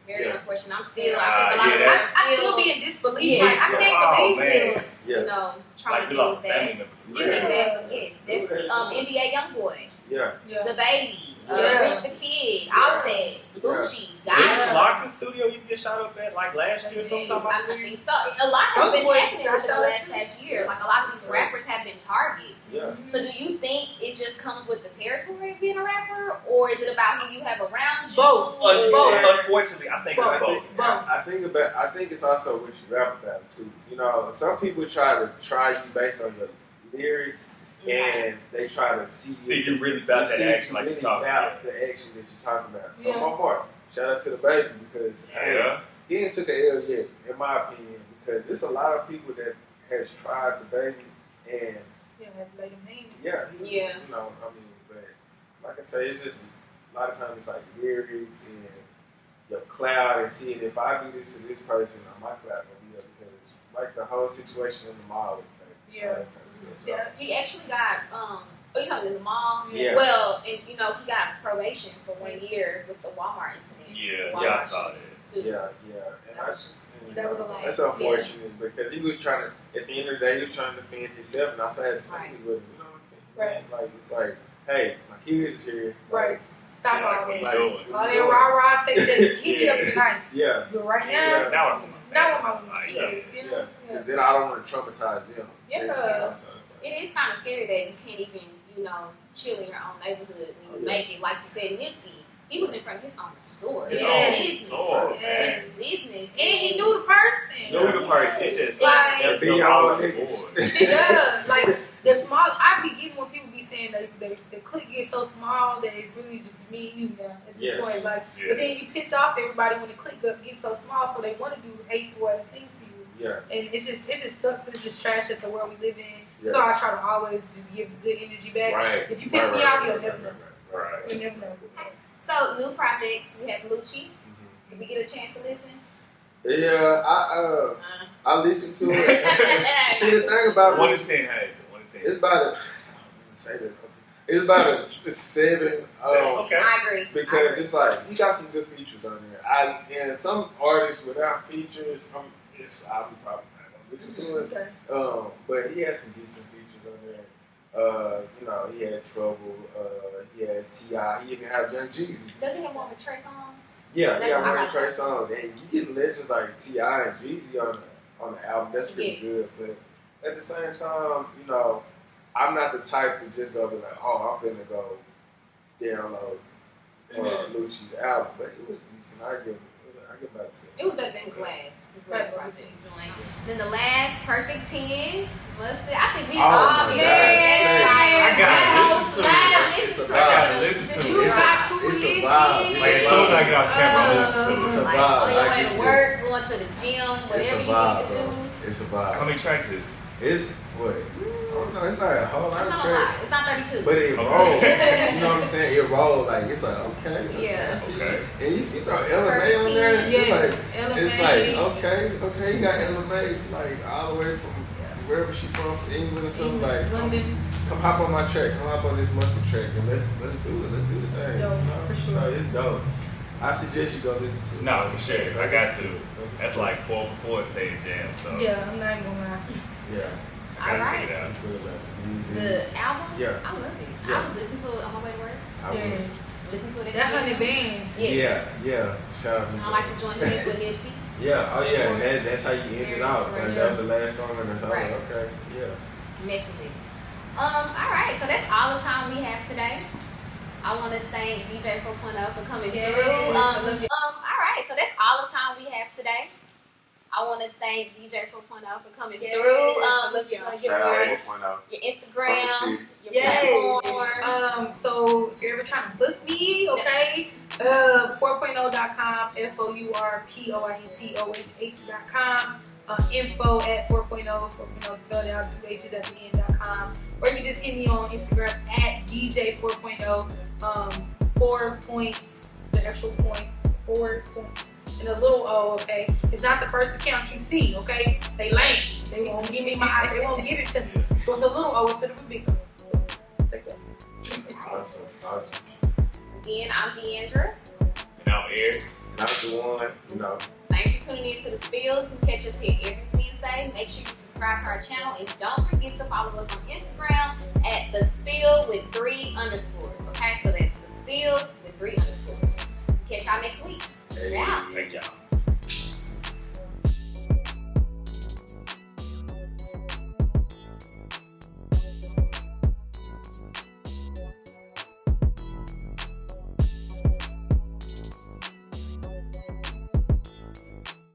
Very Yeah. unfortunate. I'm still, Ah, I think a lot yeah, of that's- us I still be in disbelief. Yeah. Like, I can't believe man. this. you know, trying Like to we deal lost with a family that. member. Yeah. Exactly. Yes, definitely. NBA YoungBoy, Yeah. Yeah. The Baby, Yeah. Rich the Kid, Offset, Gucci, Didn't Guy. Larkin studio you get shot up at like last year or something? I think so. A lot has Some been boys happening got within the shot last too. past year. Like a lot of these rappers have been targets. Yeah. So do you think it just comes with the territory of being a rapper, or is it about who you have around you? Both. Or- Unfortunately, I think I it's both. think, I think it's also what you rap about too. You know, some people try you based on your lyrics, and they try to see See, you really about that action like you really talking about about. the action that you're talking about. So Yeah. my part, shout out to the Baby because Yeah. he ain't took an L yet, in my opinion, because there's a lot of people that has tried the Baby, and Yeah, I had to lay them names. yeah, Yeah. you know, I mean, but like I say, it's just a lot of times it's like lyrics and your cloud and seeing if I do this to this person, my cloud gonna be up because like the whole situation in the mall. With the Baby, Yeah. all that type of stuff. So, Yeah. He actually got you talking in the mall? Yeah. Well, and you know, he got probation for 1 year with the Walmart incident. Yeah, Walmart yeah, I saw that. too. Yeah, and That I was just that was a lot. That's unfortunate because he was trying to. At the end of the day, he was trying to defend himself, and I said, Right. with him, you know what I mean? Right. Like it's like, hey, my kids is here. Right. Stop Yeah, all like, that. doing? All that rah-rah, take that. He be up tonight. Yeah. But right now, Yeah. Now I'm now with my Like, kids, you know? Yeah. Then I don't want to traumatize them. Yeah. You know, so it's like- It is kind of scary that you can't even, you know, chill in your own neighborhood when you make it. Like you said, Nipsey, he was in front of his own store. His Yeah. own business. store, Yeah. man. His business. And he knew the person. Knew the person. It just Like- helped Be them your all own over the niggas. board. Yeah, like the small. I be getting when people be saying that the clique gets so small that it's really just me and you now at this Yeah. point. Like, Yeah. but then you piss off everybody when the clique gets so small, so they want to do hateful ass things to you. Yeah. And it just sucks. It's just trash at the world we live in. Yeah. So I try to always just give good energy back. Right. If you piss me off, you'll never know. Right. You'll never know. So, new projects. We have Lucci. Mhm. Did we get a chance to listen? Yeah, I listened to it. See, the thing about 1 to 10 has it. 1 to 10. it's about a say that. It's about a 7. Okay. I agree. Because it's like he got some good features on there. And some artists without features, I'm probably not gonna listen to it. Okay. But he has some decent features on there. You know, he had Trouble. He has T.I. He even has Young Jeezy. Does he have one with Trey Songz? Yeah, That's he got what I one of like. Trey songs, and you get legends like T.I. and Jeezy on the album. That's pretty Yes. good. But at the same time, you know, I'm not the type to just go be like, oh, I'm finna go download Lucci's album. But it was decent. I give about a 7. It was better than his last project joint. Then the last Perfect 10 was I think we Oh all my did. God. I gotta listen to it. Listen to I gotta it. listen to You it. got to It's a listen. vibe. Like, as soon as I get off camera, I'm listening It's to a it. Like vibe. on your Like way it to is. work, going to the gym, It's whatever a you vibe, need to bro. do. It's a How vibe. many tracks is it? It's what? I don't know. It's not a whole lot It's of not a lot. tracks, It's not 32. but it Okay. rolls. You know what I'm saying? It rolls like it's like okay. Yeah. I see. Okay. And you throw LMA on there. Yes, It's like okay, you got LMA like all the way from wherever she from England or something. Like London. come hop on my track. Come hop on this mustard track and let's do it. Let's do the thing. Dope, you know? for sure. So it's dope. I suggest you go listen to it. No, for sure. I got to. That's like 4 for 4 say jam. So Yeah, I'm not even gonna lie. Yeah. I gotta Alright. check it out. I feel that. The album? Yeah. I love it. Yeah. I was listening to it on my way to work. I will. Yes. Listen to it. That 100 bands. Yes. Yeah. Shout out to I like to join hands with Nipsey. Yeah, oh yeah, and that's how you end Very it out. Like, inspirational. that was the last song and that's all. Right. Okay, yeah. Mess with it. Alright, so that's all the time we have today. I want to thank DJ 4.0 for coming Yes. through. Alright, so that's all the time we have today. I want to thank DJ 4.0 for coming Yes. through. I love You y'all. wanna give Shout your, out 4.0. your Instagram, your Yes. platforms. So if you're ever trying to book me, okay, 4.0.com, FOURPOINTOHH.com, info at 4.0, spelled out 2 H's at the end.com, or you can just hit me on Instagram at DJ 4.0, 4 points, the actual point, 4 points. And a little O, okay? It's not the first account you see, okay? They lame. They won't give me they won't give it to me. So it's a little O instead of a big O. Take that. Awesome. Again, I'm Deandra. And I'm Eric. And I'm Juwan, you know. Thanks for tuning in to The Spill. You can catch us here every Wednesday. Make sure you subscribe to our channel and don't forget to follow us on Instagram at The Spill with 3 underscores. Okay, so that's The Spill with 3 underscores. Catch y'all next week. Hey. Yeah. Thank y'all.